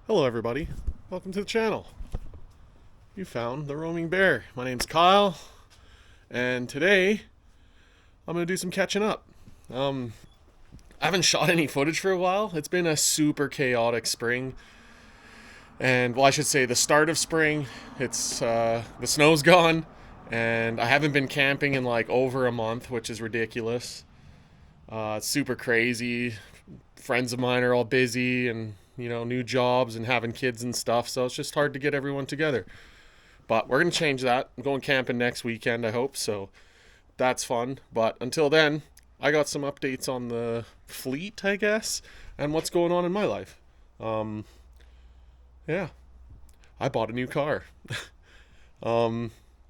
Hello everybody, welcome to the channel. You found the roaming bear. My name's Kyle, and today I'm going to do some catching up. I haven't shot any footage for a while. It's been a super chaotic spring, and well, I should say the start of spring. It's the snow's gone, and I haven't been camping in like over a month, which is ridiculous. It's super crazy. Friends of mine are all busy and new jobs and having kids and stuff, so it's just hard to get everyone together. But we're going to change that. I'm going camping next weekend, I hope, so that's fun. But until then, I got some updates on the fleet, I guess, and what's going on in my life. Yeah, I bought a new car.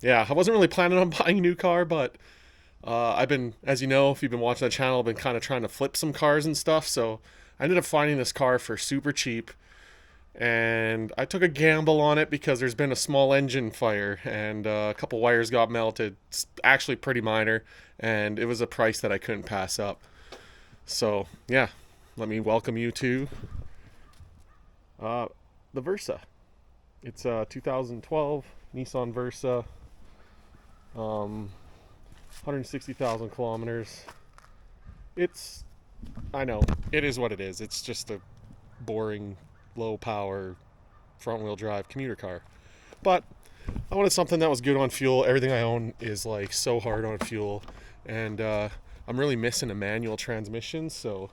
Yeah, I wasn't really planning on buying a new car, but I've been, as you know, if you've been watching the channel, I've been kind of trying to flip some cars and stuff, so I ended up finding this car for super cheap, and I took a gamble on it because there's been a small engine fire, and a couple wires got melted. It's actually pretty minor, and it was a price that I couldn't pass up. So, yeah, let me welcome you to the Versa. It's a 2012 Nissan Versa, 160,000 kilometers. I know, it is what it is. It's just a boring, low-power, front-wheel drive commuter car. But I wanted something that was good on fuel. Everything I own is like so hard on fuel, and I'm really missing a manual transmission, so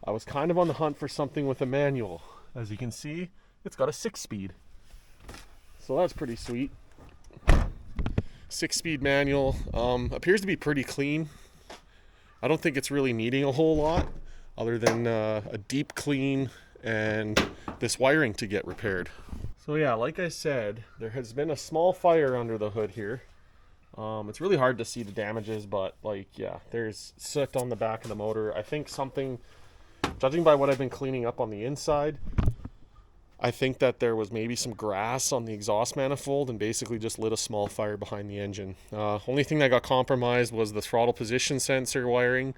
I was kind of on the hunt for something with a manual. As you can see, it's got a 6-speed, so that's pretty sweet. 6-speed manual, appears to be pretty clean. I don't think it's really needing a whole lot other than a deep clean and this wiring to get repaired. So yeah, like I said, there has been a small fire under the hood here. It's really hard to see the damages, but yeah, there's soot on the back of the motor. I think something, judging by what I've been cleaning up on the inside, I think that there was maybe some grass on the exhaust manifold and basically just lit a small fire behind the engine. Only thing that got compromised was the throttle position sensor wiring,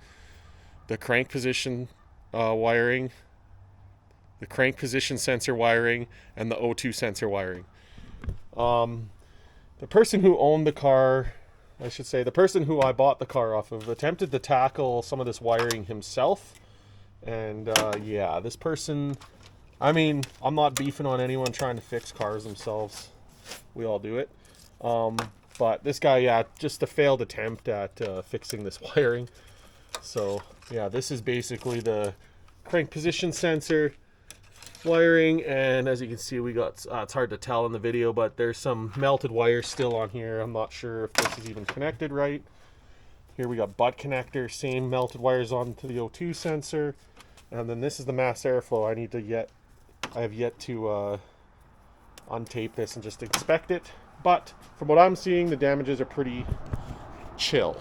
the crank position wiring, and the O2 sensor wiring. The person who owned the car, I should say, the person who I bought the car off of, attempted to tackle some of this wiring himself. And yeah, this person, I mean, I'm not beefing on anyone trying to fix cars themselves. We all do it. But this guy, yeah, just a failed attempt at fixing this wiring. So, yeah, this is basically the crank position sensor wiring. And as you can see, we got, it's hard to tell in the video, but there's some melted wires still on here. I'm not sure if this is even connected right. Here we got butt connector, same melted wires onto the O2 sensor. And then this is the mass airflow. I have yet to untape this and just inspect it, but from what I'm seeing, the damages are pretty chill.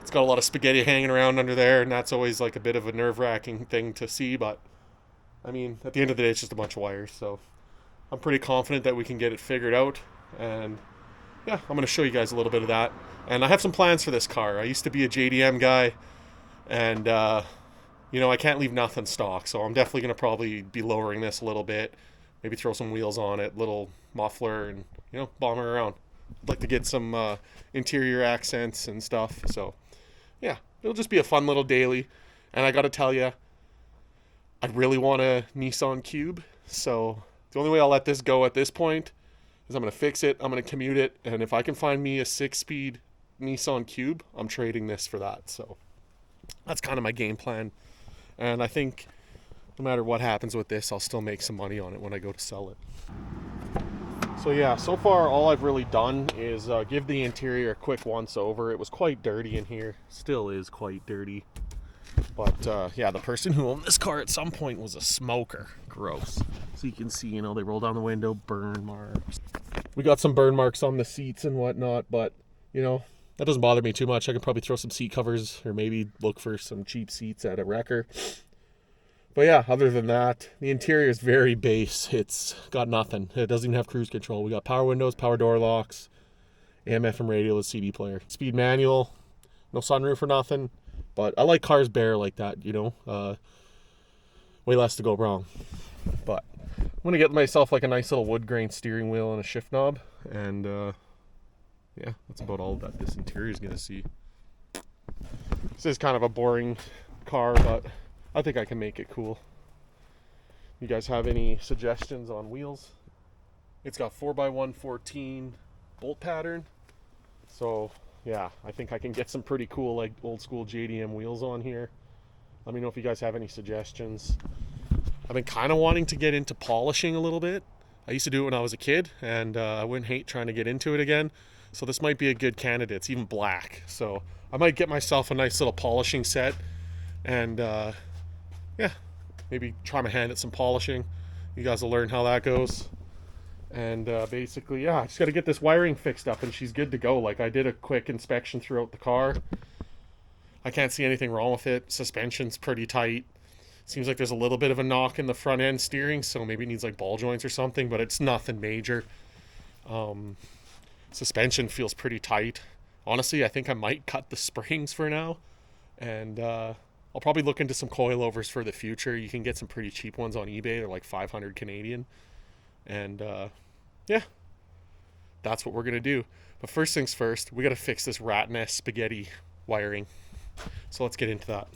It's got a lot of spaghetti hanging around under there, and that's always like a bit of a nerve-wracking thing to see, but I mean, at the end of the day, it's just a bunch of wires, so I'm pretty confident that we can get it figured out. And yeah, I'm going to show you guys a little bit of that. And I have some plans for this car. I used to be a JDM guy, and I can't leave nothing stock, so I'm definitely going to probably be lowering this a little bit, maybe throw some wheels on it, little muffler, and, bomb her around. I'd like to get some interior accents and stuff, so yeah, it'll just be a fun little daily. And I got to tell you, I really want a Nissan Cube, so the only way I'll let this go at this point is I'm going to fix it, I'm going to commute it, and if I can find me a 6-speed Nissan Cube, I'm trading this for that, so that's kind of my game plan. And I think no matter what happens with this, I'll still make some money on it when I go to sell it. So yeah, so far all I've really done is give the interior a quick once over. It was quite dirty in here, still is quite dirty. But yeah, the person who owned this car at some point was a smoker. Gross. So you can see, they roll down the window, burn marks. We got some burn marks on the seats and whatnot, but that doesn't bother me too much. I could probably throw some seat covers or maybe look for some cheap seats at a wrecker. But yeah, other than that, the interior is very base. It's got nothing. It doesn't even have cruise control. We got power windows, power door locks, AM/FM radio with CD player. Speed manual, no sunroof or nothing. But I like cars bare like that, you know. Way less to go wrong. But I'm gonna get myself like a nice little wood grain steering wheel and a shift knob, and yeah, that's about all that this interior is gonna see. This is kind of a boring car, but I think I can make it cool. You guys have any suggestions on wheels? It's got 4x114 bolt pattern, so yeah, I think I can get some pretty cool like old school JDM wheels on here. Let me know if you guys have any suggestions. I've been kind of wanting to get into polishing a little bit. I used to do it when I was a kid, and I wouldn't hate trying to get into it again. So this might be a good candidate. It's even black, so I might get myself a nice little polishing set, and yeah, maybe try my hand at some polishing. You guys will learn how that goes. And basically, yeah, I just got to get this wiring fixed up, and she's good to go. Like, I did a quick inspection throughout the car. I can't see anything wrong with it. Suspension's pretty tight. Seems like there's a little bit of a knock in the front end steering, so maybe it needs like ball joints or something, but it's nothing major. Suspension feels pretty tight. Honestly, I think I might cut the springs for now, and I'll probably look into some coilovers for the future. You can get some pretty cheap ones on eBay. They're like 500 Canadian. And yeah, that's what we're gonna do. But first things first, we gotta fix this rat nest spaghetti wiring. So let's get into that.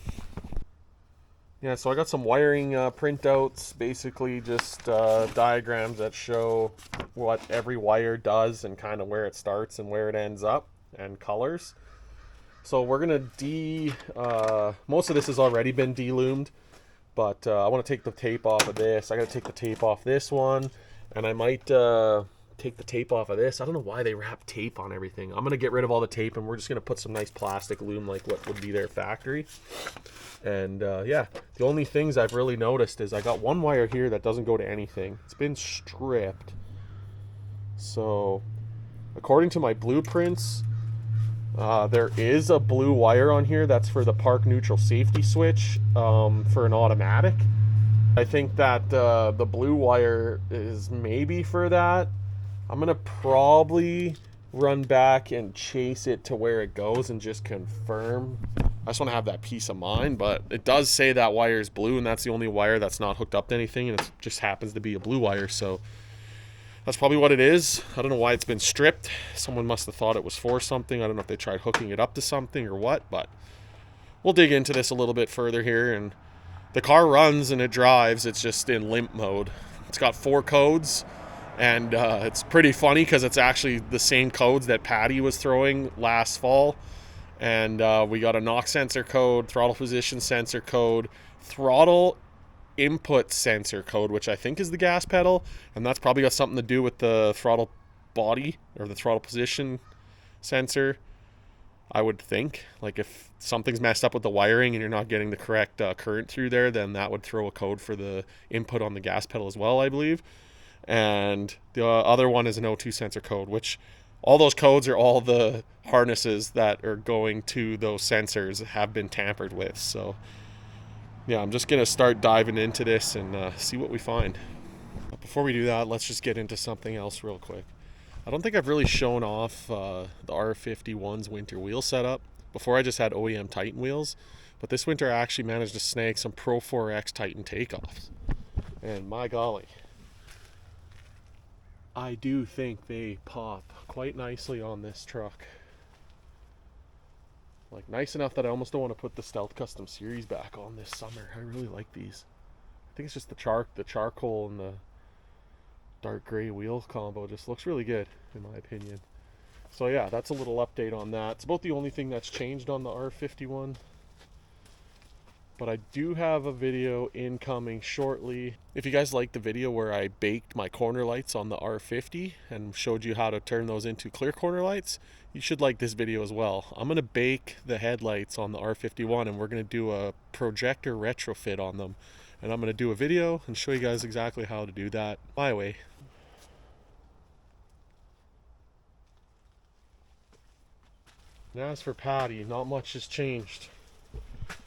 Yeah, so I got some wiring printouts, basically just diagrams that show what every wire does and kind of where it starts and where it ends up, and colors. So we're gonna most of this has already been deloomed, but I want to take the tape off of this. I gotta take the tape off this one, and I might take the tape off of this. I don't know why they wrap tape on everything. I'm gonna get rid of all the tape, and we're just gonna put some nice plastic loom like what would be their factory. And yeah, the only things I've really noticed is I got one wire here that doesn't go to anything. It's been stripped. So according to my blueprints, there is a blue wire on here that's for the park neutral safety switch for an automatic. I think that the blue wire is maybe for that. I'm gonna probably run back and chase it to where it goes and just confirm. I just want to have that peace of mind, but it does say that wire is blue, and that's the only wire that's not hooked up to anything, and it just happens to be a blue wire, so that's probably what it is. I don't know why it's been stripped. Someone must have thought it was for something. I don't know if they tried hooking it up to something or what, but we'll dig into this a little bit further here. And the car runs and it drives. It's just in limp mode. It's got 4 codes, and it's pretty funny because it's actually the same codes that Patty was throwing last fall. And we got a knock sensor code, throttle position sensor code, throttle input sensor code, which I think is the gas pedal, and that's probably got something to do with the throttle body or the throttle position sensor, I would think. Like if something's messed up with the wiring and you're not getting the correct current through there, then that would throw a code for the input on the gas pedal as well, I believe. And the other one is an O2 sensor code, which all those codes are all the harnesses that are going to those sensors have been tampered with. So yeah, I'm just going to start diving into this and see what we find. But before we do that, let's just get into something else real quick. I don't think I've really shown off the R51's winter wheel setup. Before I just had OEM Titan wheels, but this winter I actually managed to snag some Pro 4X Titan takeoffs. And my golly, I do think they pop quite nicely on this truck. Like nice enough that I almost don't want to put the Stealth Custom Series back on this summer. I really like these. I think it's just the charcoal and the dark gray wheel combo just looks really good in my opinion. So yeah, that's a little update on that. It's about the only thing that's changed on the R51. But I do have a video incoming shortly. If you guys liked the video where I baked my corner lights on the R50 and showed you how to turn those into clear corner lights, you should like this video as well. I'm gonna bake the headlights on the R51 and we're gonna do a projector retrofit on them. And I'm gonna do a video and show you guys exactly how to do that my way. Now as for Patty, not much has changed.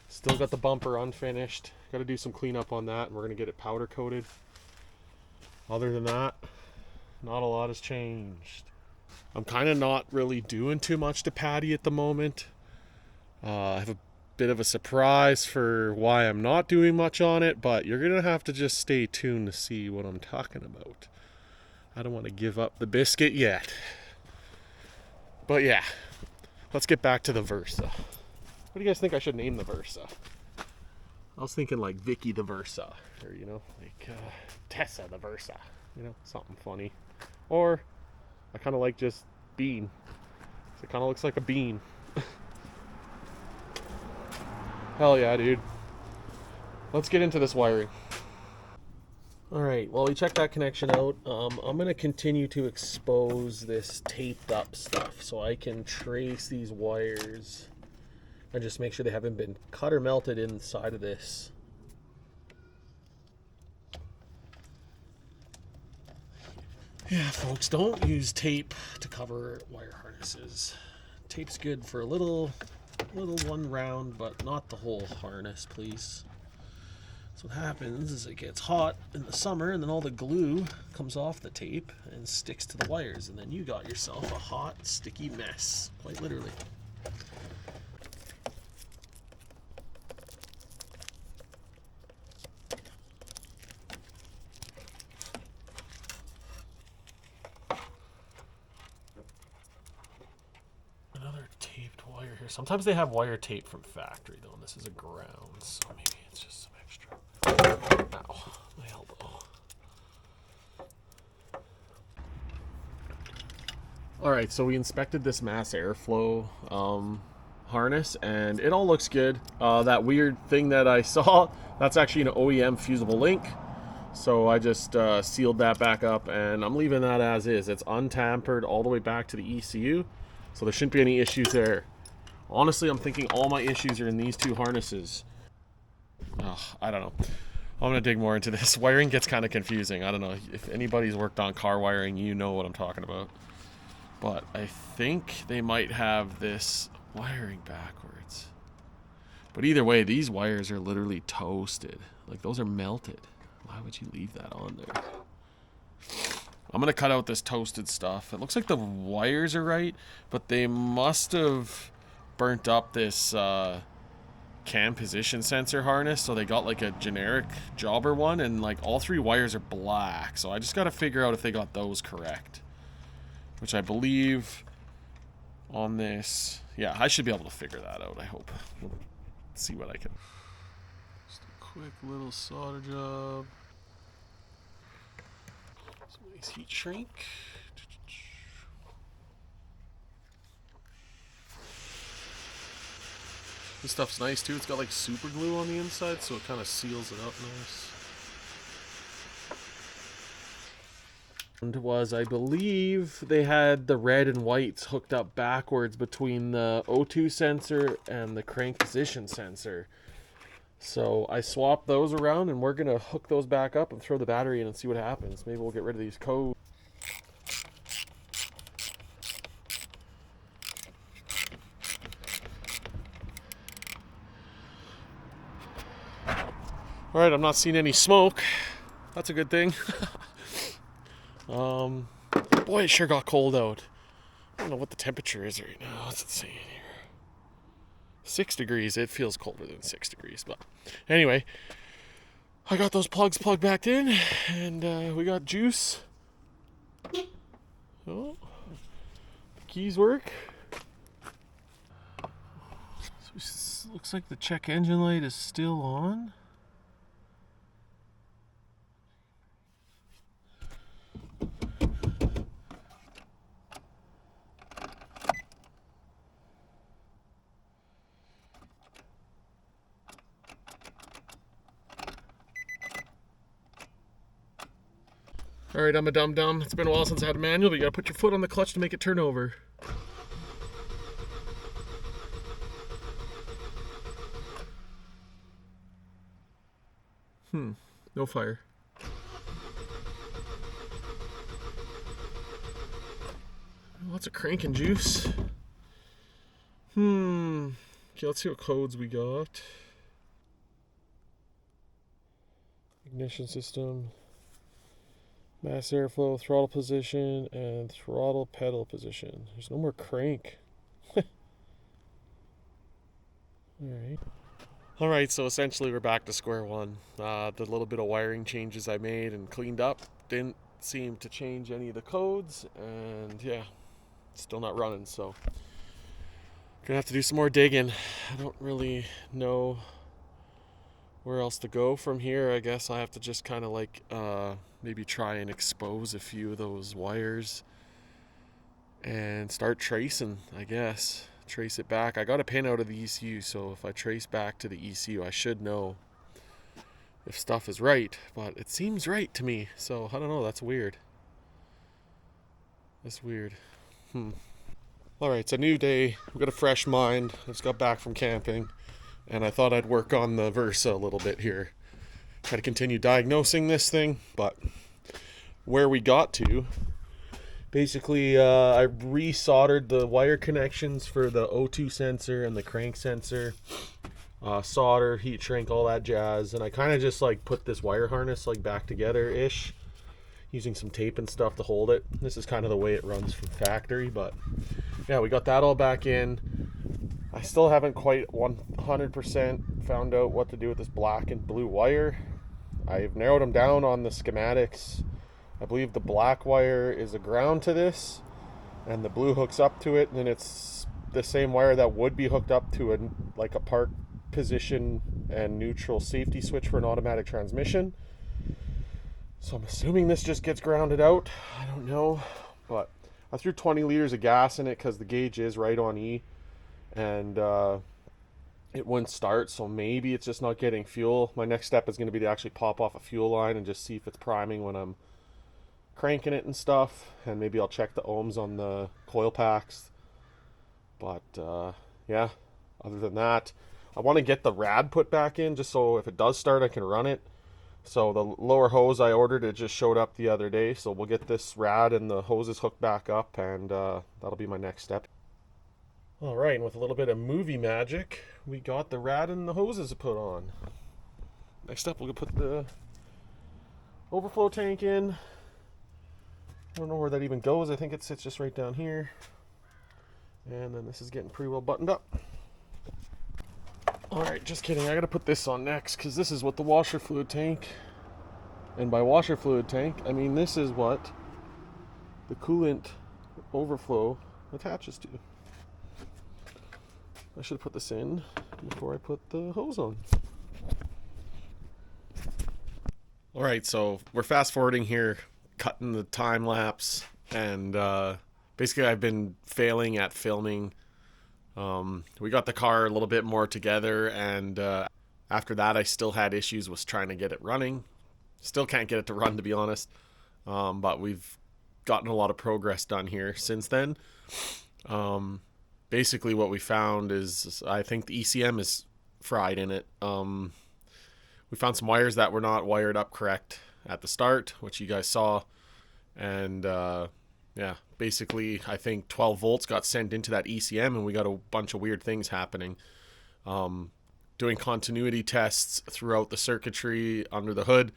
Still got the bumper unfinished. Got to do some cleanup on that, and we're going to get it powder coated. Other than that, not a lot has changed. I'm kind of not really doing too much to Patty at the moment. I have a bit of a surprise for why I'm not doing much on it, but you're going to have to just stay tuned to see what I'm talking about. I don't want to give up the biscuit yet. But yeah, let's get back to the Versa. What do you guys think I should name the Versa? I was thinking like Vicky the Versa, or like Tessa the Versa, something funny. Or I kind of like just Bean. It kind of looks like a bean. Hell yeah, dude. Let's get into this wiring. Alright, well, we checked that connection out. I'm going to continue to expose this taped up stuff so I can trace these wires and just make sure they haven't been cut or melted inside of this. Yeah, folks, don't use tape to cover wire harnesses. Tape's good for a little one round, but not the whole harness, please. So what happens is it gets hot in the summer, and then all the glue comes off the tape and sticks to the wires, and then you got yourself a hot, sticky mess, quite literally. Another taped wire here. Sometimes they have wire tape from factory, though, and this is a ground, so maybe it's just some extra. Ow, my elbow. Alright, so we inspected this mass airflow harness, and it all looks good. That weird thing that I saw, that's actually an OEM fusible link. So I just sealed that back up, and I'm leaving that as is. It's untampered all the way back to the ECU, so there shouldn't be any issues there. Honestly, I'm thinking all my issues are in these two harnesses. I don't know. I'm going to dig more into this. Wiring gets kind of confusing. I don't know. If anybody's worked on car wiring, you know what I'm talking about. But I think they might have this wiring backwards. But either way, these wires are literally toasted. Like, those are melted. Why would you leave that on there? I'm going to cut out this toasted stuff. It looks like the wires are right, but they must have burnt up this cam position sensor harness, so they got like a generic jobber one, and like all three wires are black. So I just got to figure out if they got those correct, which I believe on this. Yeah, I should be able to figure that out, I hope. Let's see what I can. Just a quick little solder job. Some nice heat shrink. This stuff's nice too. It's got like super glue on the inside, so it kind of seals it up nice. And was, I believe, they had the red and whites hooked up backwards between the O2 sensor and the crank position sensor. So I swapped those around, and we're gonna hook those back up and throw the battery in and see what happens. Maybe we'll get rid of these codes. Alright, I'm not seeing any smoke. That's a good thing. Boy, it sure got cold out. I don't know what the temperature is right now. What's it saying here? 6 degrees. It feels colder than 6 degrees, but anyway, I got those plugs plugged back in, and we got juice. Oh, the keys work. So it looks like the check engine light is still on. Alright, I'm a dum-dum. It's been a while since I had a manual, but you gotta put your foot on the clutch to make it turn over. No fire. Lots of cranking juice. Okay, let's see what codes we got. Ignition system. Mass airflow, throttle position, and throttle pedal position. There's no more crank. Alright. Alright, so essentially we're back to square one. The little bit of wiring changes I made and cleaned up didn't seem to change any of the codes, and yeah, still not running, so gonna have to do some more digging. I don't really know where else to go from here. I guess I have to just kind of like maybe try and expose a few of those wires and start tracing, I guess. Trace it back. I got a pin out of the ECU, so if I trace back to the ECU, I should know if stuff is right, but it seems right to me, so I don't know. That's weird. That's weird. Alright, it's a new day. I've got a fresh mind. I just got back from camping, and I thought I'd work on the Versa a little bit here. Try to continue diagnosing this thing, but where we got to, basically I resoldered the wire connections for the O2 sensor and the crank sensor, solder, heat shrink, all that jazz, and I kind of just like put this wire harness like back together-ish, using some tape and stuff to hold it. This is kind of the way it runs from factory, but yeah, we got that all back in. I still haven't quite 100% found out what to do with this black and blue wire. I've narrowed them down on the schematics. I believe the black wire is a ground to this, and the blue hooks up to it, and it's the same wire that would be hooked up to a park position and neutral safety switch for an automatic transmission. So I'm assuming this just gets grounded out. I don't know, but I threw 20 liters of gas in it because the gauge is right on E, and it wouldn't start, so maybe it's just not getting fuel. My next step is going to be to actually pop off a fuel line and just see if it's priming when I'm cranking it and stuff, and maybe I'll check the ohms on the coil packs. But yeah, other than that, I want to get the rad put back in just so if it does start I can run it. So the lower hose I ordered, it just showed up the other day, so we'll get this rad and the hoses hooked back up, and that'll be my next step. Alright, and with a little bit of movie magic, we got the rad and the hoses put on. Next up, we'll put the overflow tank in. I don't know where that even goes. I think it sits just right down here. And then this is getting pretty well buttoned up. Alright, just kidding. I gotta put this on next because this is what the washer fluid tank, and by washer fluid tank, I mean this is what the coolant overflow attaches to. I should put this in before I put the hose on. Alright, so we're fast forwarding here, cutting the time lapse, and basically I've been failing at filming. We got the car a little bit more together, and after that I still had issues with trying to get it running. Still can't get it to run, to be honest, but we've gotten a lot of progress done here since then. Basically what we found is I think the ECM is fried in it. We found some wires that were not wired up correct at the start, which you guys saw, and yeah, basically I think 12 volts got sent into that ECM, and we got a bunch of weird things happening. Doing continuity tests throughout the circuitry under the hood,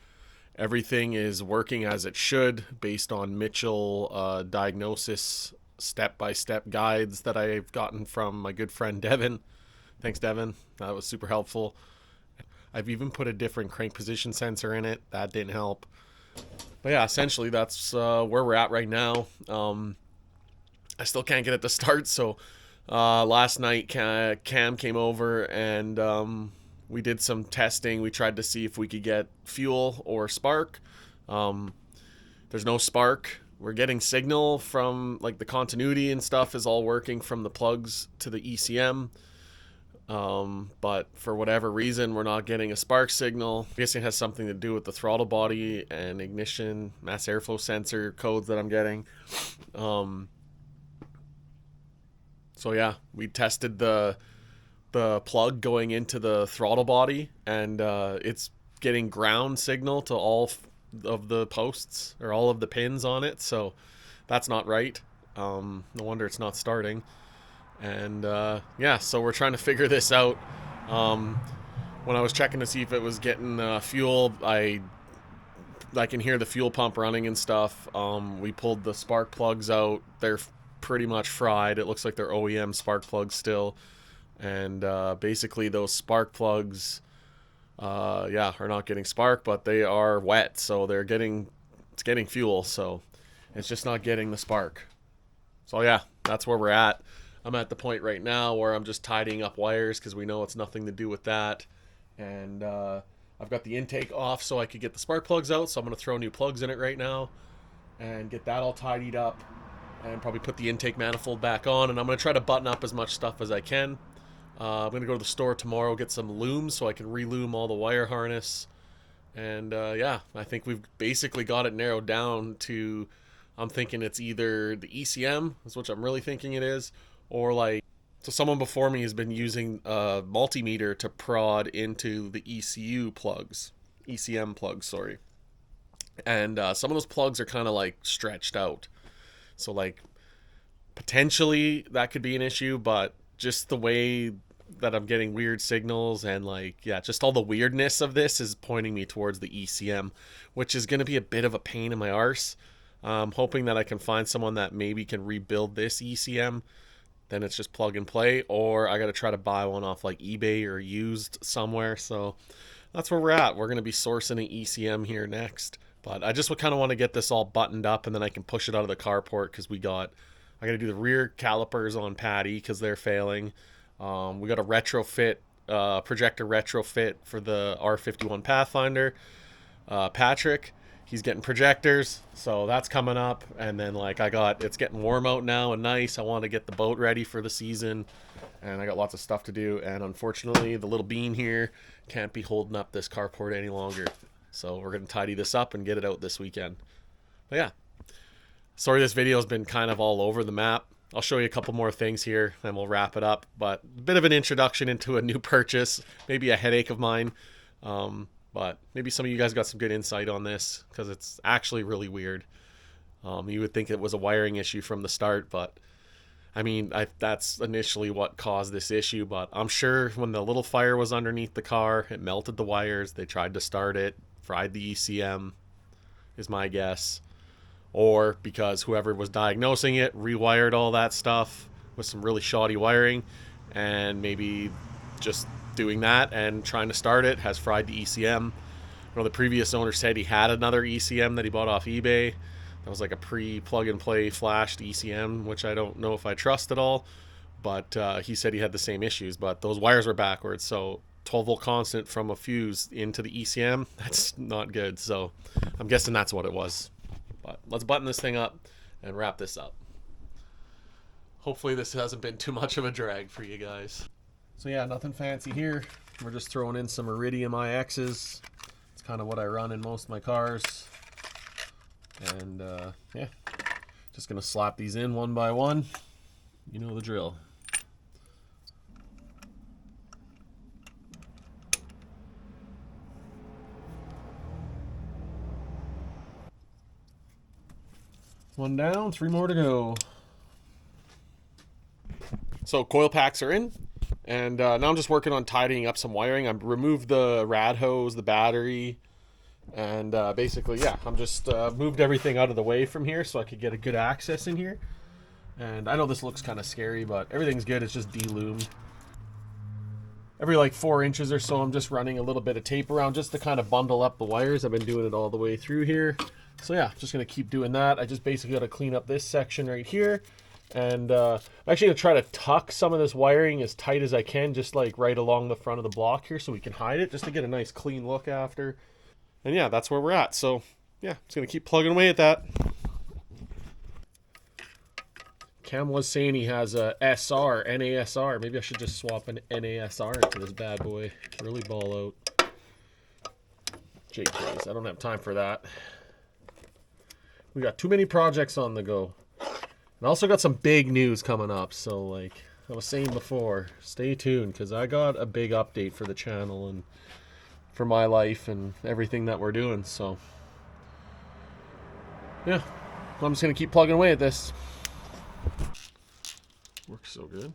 everything is working as it should based on Mitchell diagnosis step-by-step guides that I've gotten from my good friend Devin. Thanks, Devin. That was super helpful. I've even put a different crank position sensor in it. That didn't help. But yeah, essentially that's where we're at right now. I still can't get it to start, so last night Cam came over and we did some testing. We tried to see if we could get fuel or spark. There's no spark. We're getting signal from like the continuity and stuff is all working from the plugs to the ECM. But for whatever reason, we're not getting a spark signal. I guess it has something to do with the throttle body and ignition, mass airflow sensor codes that I'm getting. So yeah, we tested the plug going into the throttle body, and it's getting ground signal to all of the posts or all of the pins on it. So that's not right. No wonder it's not starting. And yeah, so we're trying to figure this out. When I was checking to see if it was getting fuel, I I can hear the fuel pump running and stuff. We pulled the spark plugs out. They're pretty much fried. It looks like they're OEM spark plugs still. And basically those spark plugs, are not getting spark, but they are wet. So it's getting fuel. So it's just not getting the spark. So yeah, that's where we're at. I'm at the point right now where I'm just tidying up wires because we know it's nothing to do with that. And I've got the intake off so I could get the spark plugs out. So I'm going to throw new plugs in it right now and get that all tidied up and probably put the intake manifold back on. And I'm going to try to button up as much stuff as I can. I'm going to go to the store tomorrow, get some looms so I can relume all the wire harness. And I think we've basically got it narrowed down to, I'm thinking it's either the ECM, is what I'm really thinking it is, or so someone before me has been using a multimeter to prod into the ECM plugs, sorry. And some of those plugs are kind of stretched out. So potentially that could be an issue, but just the way that I'm getting weird signals and just all the weirdness of this is pointing me towards the ECM, which is going to be a bit of a pain in my arse. I'm hoping that I can find someone that maybe can rebuild this ECM. Then it's just plug and play, or I got to try to buy one off eBay or used somewhere. So that's where we're at. We're going to be sourcing an ECM here next. But I just kind of want to get this all buttoned up, and then I can push it out of the carport because I got to do the rear calipers on Patty because they're failing. We got a retrofit, projector retrofit for the R51 Pathfinder. Patrick, he's getting projectors, so that's coming up. And then it's getting warm out now and nice. I want to get the boat ready for the season, and I got lots of stuff to do. And unfortunately, the little bean here can't be holding up this carport any longer. So we're going to tidy this up and get it out this weekend. But yeah, sorry this video has been kind of all over the map. I'll show you a couple more things here and we'll wrap it up. But a bit of an introduction into a new purchase, maybe a headache of mine. But maybe some of you guys got some good insight on this because it's actually really weird. You would think it was a wiring issue from the start, but I mean, that's initially what caused this issue. But I'm sure when the little fire was underneath the car, it melted the wires. They tried to start it, fried the ECM, is my guess. Or because whoever was diagnosing it rewired all that stuff with some really shoddy wiring, and maybe just doing that and trying to start it has fried the ECM. The previous owner said he had another ECM that he bought off eBay. That was a pre-plug and play flashed ECM, which I don't know if I trust at all. But he said he had the same issues, but those wires were backwards. So 12 volt constant from a fuse into the ECM, that's not good. So I'm guessing that's what it was. But let's button this thing up and wrap this up. Hopefully this hasn't been too much of a drag for you guys. So yeah, nothing fancy here. We're just throwing in some Iridium IXs. It's kind of what I run in most of my cars. And just gonna slap these in one by one. You know the drill. One down, 3 more to go. So coil packs are in, and now I'm just working on tidying up some wiring. I've removed the rad hose, the battery, and basically, I'm just moved everything out of the way from here so I could get a good access in here. And I know this looks kind of scary, but everything's good. It's just de-loomed. Every 4 inches or so, I'm just running a little bit of tape around just to kind of bundle up the wires. I've been doing it all the way through here. So yeah, just going to keep doing that. I just basically got to clean up this section right here. And I'm actually going to try to tuck some of this wiring as tight as I can, just right along the front of the block here so we can hide it, just to get a nice clean look after. And yeah, that's where we're at. So yeah, just going to keep plugging away at that. Cam was saying he has a SR, NASR. Maybe I should just swap an NASR into this bad boy. Really ball out. JKs, I don't have time for that. We got too many projects on the go. And I also got some big news coming up. So like I was saying before, stay tuned because I got a big update for the channel and for my life and everything that we're doing. So yeah, I'm just going to keep plugging away at this. Works so good.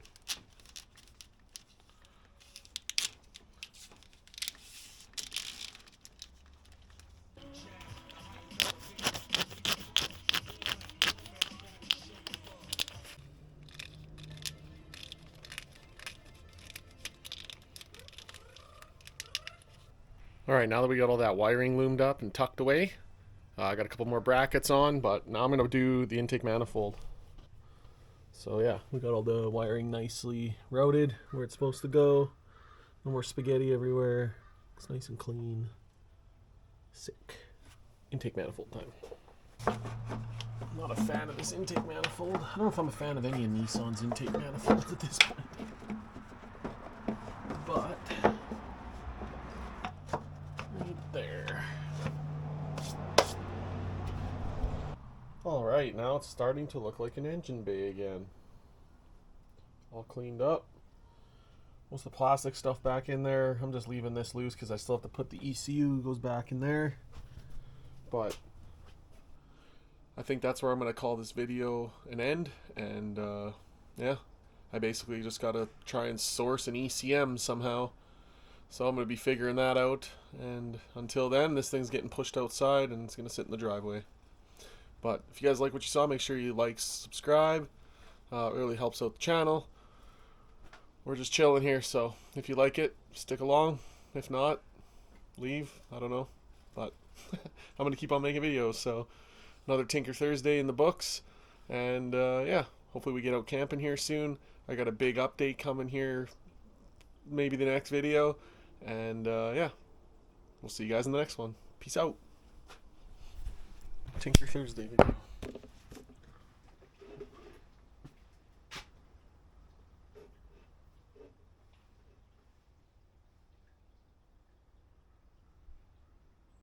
Alright, now that we got all that wiring loomed up and tucked away, I got a couple more brackets on, but now I'm going to do the intake manifold. So yeah, we got all the wiring nicely routed where it's supposed to go. No more spaghetti everywhere. It's nice and clean. Sick. Intake manifold time. I'm not a fan of this intake manifold. I don't know if I'm a fan of any of Nissan's intake manifolds at this point. But right there. Alright, now it's starting to look like an engine bay again. All cleaned up. Most of the plastic stuff back in there. I'm just leaving this loose because I still have to put the ECU goes back in there. But I think that's where I'm going to call this video an end. And yeah, I basically just got to try and source an ECM somehow. So I'm going to be figuring that out. And until then, this thing's getting pushed outside and it's going to sit in the driveway. But if you guys like what you saw, make sure you like, subscribe. It really helps out the channel. We're just chilling here, so if you like it, stick along. If not, leave. I don't know. But I'm going to keep on making videos, so another Tinker Thursday in the books. And yeah, hopefully we get out camping here soon. I got a big update coming here, maybe the next video. And yeah, we'll see you guys in the next one. Peace out. Tinker Thursday video.